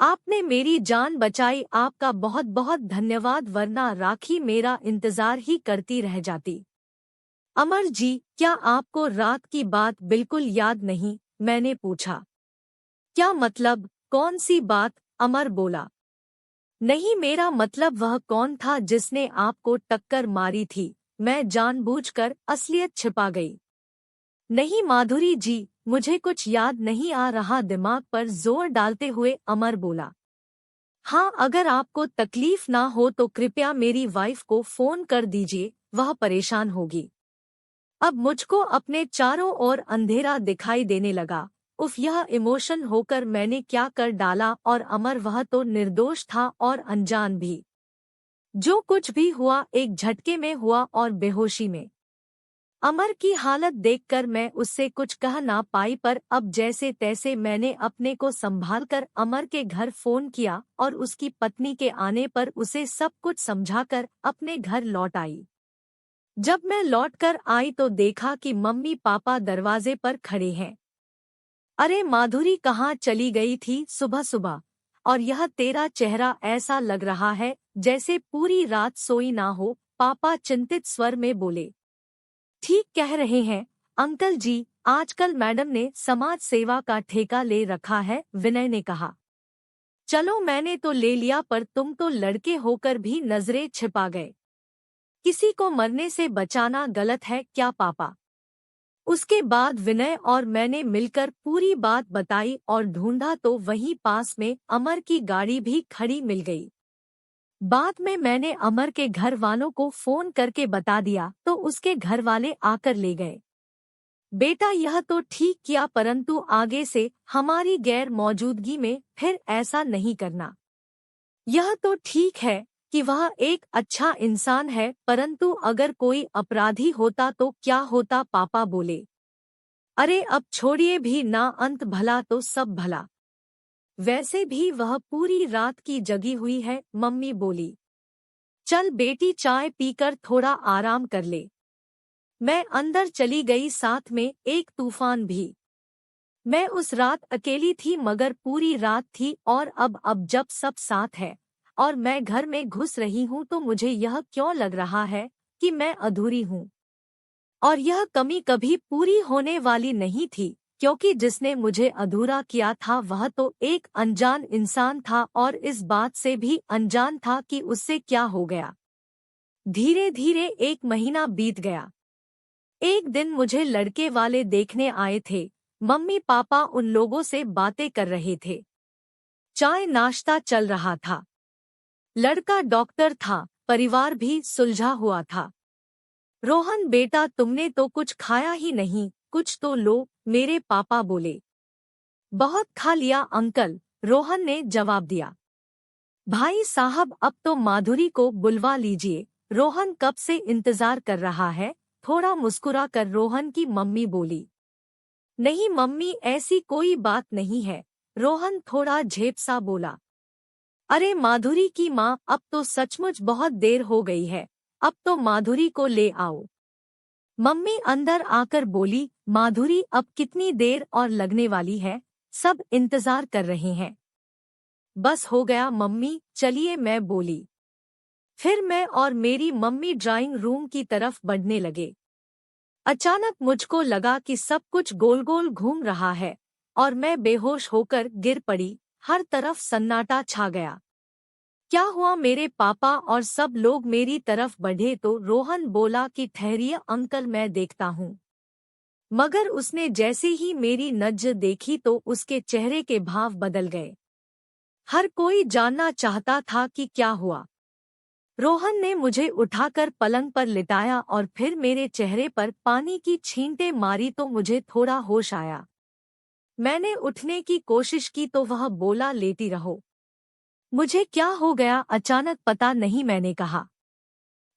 आपने मेरी जान बचाई, आपका बहुत बहुत धन्यवाद, वरना राखी मेरा इंतजार ही करती रह जाती। अमर जी, क्या आपको रात की बात बिल्कुल याद नहीं? मैंने पूछा। क्या मतलब, कौन सी बात? अमर बोला। नहीं, मेरा मतलब वह कौन था जिसने आपको टक्कर मारी थी? मैं जानबूझकर असलियत छिपा गई। नहीं माधुरी जी, मुझे कुछ याद नहीं आ रहा, दिमाग पर जोर डालते हुए अमर बोला। हाँ, अगर आपको तकलीफ ना हो तो कृपया मेरी वाइफ को फोन कर दीजिए, वह परेशान होगी। अब मुझको अपने चारों ओर अंधेरा दिखाई देने लगा। उफ, यह इमोशन होकर मैंने क्या कर डाला? और अमर, वह तो निर्दोष था और अनजान भी। जो कुछ भी हुआ एक झटके में हुआ और बेहोशी में। अमर की हालत देखकर मैं उससे कुछ कह ना पाई, पर अब जैसे तैसे मैंने अपने को संभालकर अमर के घर फोन किया और उसकी पत्नी के आने पर उसे सब कुछ समझाकर अपने घर लौट आई। जब मैं लौटकर आई तो देखा कि मम्मी पापा दरवाजे पर खड़े हैं। अरे माधुरी, कहाँ चली गई थी सुबह सुबह? और यह तेरा चेहरा ऐसा लग रहा है जैसे पूरी रात सोई ना हो, पापा चिंतित स्वर में बोले। ठीक कह रहे हैं अंकल जी, आजकल मैडम ने समाज सेवा का ठेका ले रखा है, विनय ने कहा। चलो, मैंने तो ले लिया, पर तुम तो लड़के होकर भी नजरें छिपा गए। किसी को मरने से बचाना गलत है क्या पापा? उसके बाद विनय और मैंने मिलकर पूरी बात बताई और ढूंढा तो वहीं पास में अमर की गाड़ी भी खड़ी मिल गई। बाद में मैंने अमर के घर वालों को फोन करके बता दिया तो उसके घर वाले आकर ले गए। बेटा, यह तो ठीक किया, परंतु आगे से हमारी गैर मौजूदगी में फिर ऐसा नहीं करना। यह तो ठीक है कि वह एक अच्छा इंसान है, परंतु अगर कोई अपराधी होता तो क्या होता? पापा बोले। अरे अब छोड़िए भी ना, अंत भला तो सब भला। वैसे भी वह पूरी रात की जगी हुई है, मम्मी बोली। चल बेटी, चाय पीकर थोड़ा आराम कर ले। मैं अंदर चली गई, साथ में एक तूफान भी। मैं उस रात अकेली थी, मगर पूरी रात थी, और अब जब सब साथ है और मैं घर में घुस रही हूँ तो मुझे यह क्यों लग रहा है कि मैं अधूरी हूँ। और यह कमी कभी पूरी होने वाली नहीं थी, क्योंकि जिसने मुझे अधूरा किया था वह तो एक अनजान इंसान था, और इस बात से भी अनजान था कि उससे क्या हो गया। धीरे धीरे एक महीना बीत गया। एक दिन मुझे लड़के वाले देखने आए थे। मम्मी पापा उन लोगों से बातें कर रहे थे। चाय नाश्ता चल रहा था। लड़का डॉक्टर था, परिवार भी सुलझा हुआ था। रोहन बेटा, तुमने तो कुछ खाया ही नहीं, कुछ तो लो, मेरे पापा बोले। बहुत खा लिया अंकल, रोहन ने जवाब दिया। भाई साहब, अब तो माधुरी को बुलवा लीजिए, रोहन कब से इंतजार कर रहा है। थोड़ा मुस्कुरा कर रोहन की मम्मी बोली। नहीं मम्मी, ऐसी कोई बात नहीं है, रोहन थोड़ा झेप सा बोला। अरे माधुरी की माँ, अब तो सचमुच बहुत देर हो गई है, अब तो माधुरी को ले आओ। मम्मी अंदर आकर बोली। माधुरी, अब कितनी देर और लगने वाली है, सब इंतजार कर रहे हैं। बस हो गया मम्मी, चलिए, मैं बोली। फिर मैं और मेरी मम्मी ड्राइंग रूम की तरफ बढ़ने लगे। अचानक मुझको लगा कि सब कुछ गोल गोल घूम रहा है और मैं बेहोश होकर गिर पड़ी। हर तरफ सन्नाटा छा गया। क्या हुआ? मेरे पापा और सब लोग मेरी तरफ बढ़े तो रोहन बोला कि ठहरिए अंकल, मैं देखता हूँ। मगर उसने जैसे ही मेरी नज़र देखी तो उसके चेहरे के भाव बदल गए। हर कोई जानना चाहता था कि क्या हुआ। रोहन ने मुझे उठाकर पलंग पर लिटाया और फिर मेरे चेहरे पर पानी की छींटे मारी तो मुझे थोड़ा होश आया। मैंने उठने की कोशिश की तो वह बोला, लेटी रहो। मुझे क्या हो गया अचानक पता नहीं, मैंने कहा।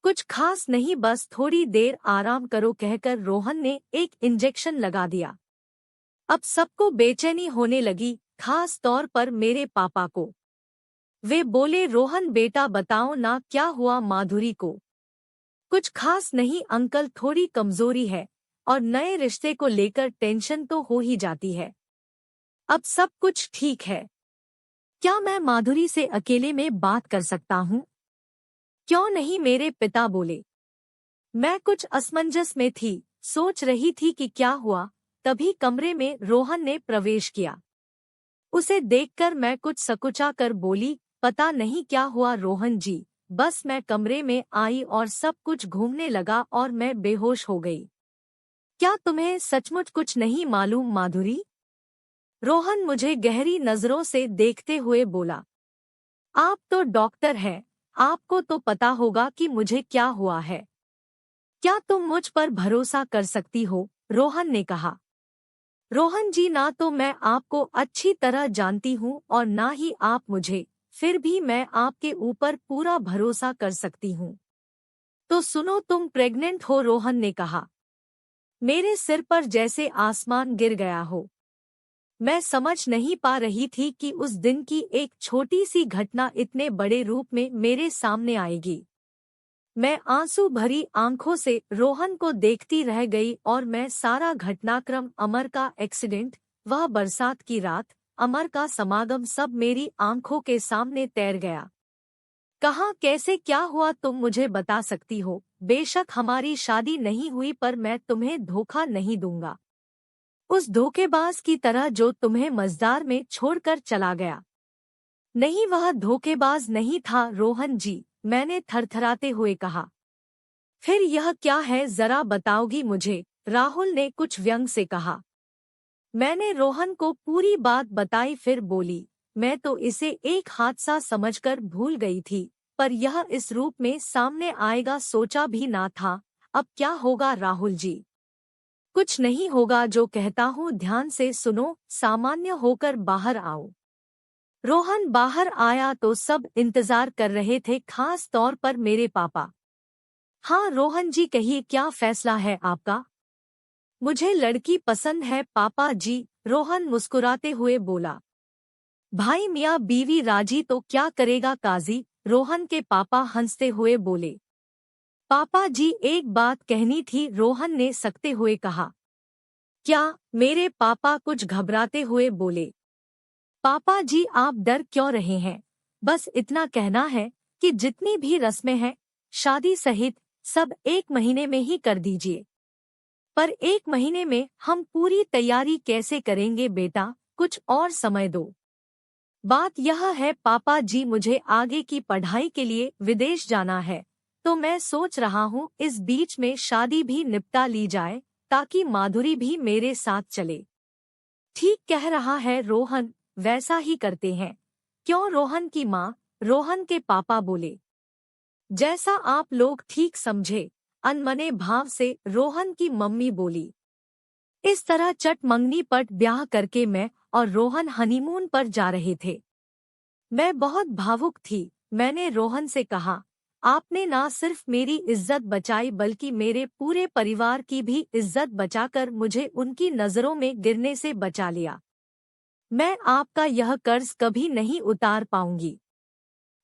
कुछ खास नहीं, बस थोड़ी देर आराम करो, कहकर रोहन ने एक इंजेक्शन लगा दिया। अब सबको बेचैनी होने लगी, खास तौर पर मेरे पापा को। वे बोले, रोहन बेटा बताओ ना, क्या हुआ माधुरी को? कुछ खास नहीं अंकल, थोड़ी कमजोरी है और नए रिश्ते को लेकर टेंशन तो हो ही जाती है। अब सब कुछ ठीक है। क्या मैं माधुरी से अकेले में बात कर सकता हूँ? क्यों नहीं, मेरे पिता बोले। मैं कुछ असमंजस में थी, सोच रही थी कि क्या हुआ, तभी कमरे में रोहन ने प्रवेश किया। उसे देखकर मैं कुछ सकुचा कर बोली, पता नहीं क्या हुआ रोहन जी, बस मैं कमरे में आई और सब कुछ घूमने लगा और मैं बेहोश हो गई। क्या तुम्हें सचमुच कुछ नहीं मालूम माधुरी? रोहन मुझे गहरी नजरों से देखते हुए बोला। आप तो डॉक्टर हैं, आपको तो पता होगा कि मुझे क्या हुआ है। क्या तुम मुझ पर भरोसा कर सकती हो? रोहन ने कहा। रोहन जी, ना तो मैं आपको अच्छी तरह जानती हूँ और ना ही आप मुझे, फिर भी मैं आपके ऊपर पूरा भरोसा कर सकती हूँ। तो सुनो, तुम प्रेग्नेंट हो, रोहन ने कहा। मेरे सिर पर जैसे आसमान गिर गया हो। मैं समझ नहीं पा रही थी कि उस दिन की एक छोटी सी घटना इतने बड़े रूप में मेरे सामने आएगी। मैं आंसू भरी आंखों से रोहन को देखती रह गई और मैं सारा घटनाक्रम, अमर का एक्सीडेंट, वह बरसात की रात, अमर का समागम, सब मेरी आंखों के सामने तैर गया। कहाँ, कैसे, क्या हुआ, तुम मुझे बता सकती हो? बेशक हमारी शादी नहीं हुई, पर मैं तुम्हें धोखा नहीं दूंगा, उस धोखेबाज की तरह जो तुम्हें मझधार में छोड़कर चला गया। नहीं, वह धोखेबाज नहीं था रोहन जी, मैंने थरथराते हुए कहा। फिर यह क्या है, जरा बताओगी मुझे? राहुल ने कुछ व्यंग से कहा। मैंने रोहन को पूरी बात बताई, फिर बोली, मैं तो इसे एक हादसा समझकर भूल गई थी, पर यह इस रूप में सामने आएगा सोचा भी ना था। अब क्या होगा राहुल जी? कुछ नहीं होगा, जो कहता हूँ ध्यान से सुनो, सामान्य होकर बाहर आओ। रोहन बाहर आया तो सब इंतजार कर रहे थे, खास तौर पर मेरे पापा। हाँ रोहन जी, कहिए, क्या फैसला है आपका? मुझे लड़की पसंद है पापा जी, रोहन मुस्कुराते हुए बोला। भाई मियाँ बीवी राजी तो क्या करेगा काजी, रोहन के पापा हंसते हुए बोले। पापा जी, एक बात कहनी थी, रोहन ने सकते हुए कहा। क्या? मेरे पापा कुछ घबराते हुए बोले। पापा जी, आप डर क्यों रहे हैं? बस इतना कहना है कि जितनी भी रस्में हैं, शादी सहित, सब 1 महीने में ही कर दीजिए। पर 1 महीने में हम पूरी तैयारी कैसे करेंगे बेटा, कुछ और समय दो। बात यह है पापा जी, मुझे आगे की पढ़ाई के लिए विदेश जाना है, तो मैं सोच रहा हूँ इस बीच में शादी भी निपटा ली जाए, ताकि माधुरी भी मेरे साथ चले। ठीक कह रहा है रोहन, वैसा ही करते हैं। क्यों रोहन की माँ? रोहन के पापा बोले। जैसा आप लोग ठीक समझे, अनमने भाव से रोहन की मम्मी बोली। इस तरह चट मंगनी पट ब्याह करके मैं और रोहन हनीमून पर जा रहे थे। मैं बहुत भावुक थी। मैंने रोहन से कहा, आपने ना सिर्फ मेरी इज्जत बचाई बल्कि मेरे पूरे परिवार की भी इज्जत बचाकर मुझे उनकी नजरों में गिरने से बचा लिया। मैं आपका यह कर्ज कभी नहीं उतार पाऊंगी।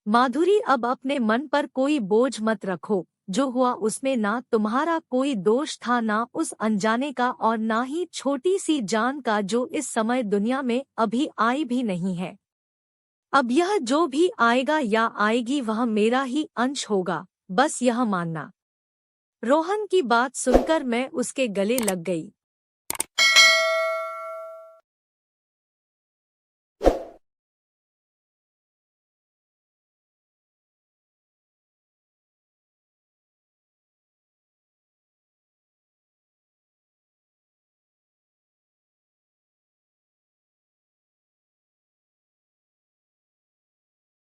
माधुरी, अब अपने मन पर कोई बोझ मत रखो, जो हुआ उसमें ना तुम्हारा कोई दोष था, ना उस अनजाने का, और ना ही छोटी सी जान का जो इस समय दुनिया में अभी आई भी नहीं है। अब यह जो भी आएगा या आएगी वह मेरा ही अंश होगा, बस यह मानना। रोहन की बात सुनकर मैं उसके गले लग गई।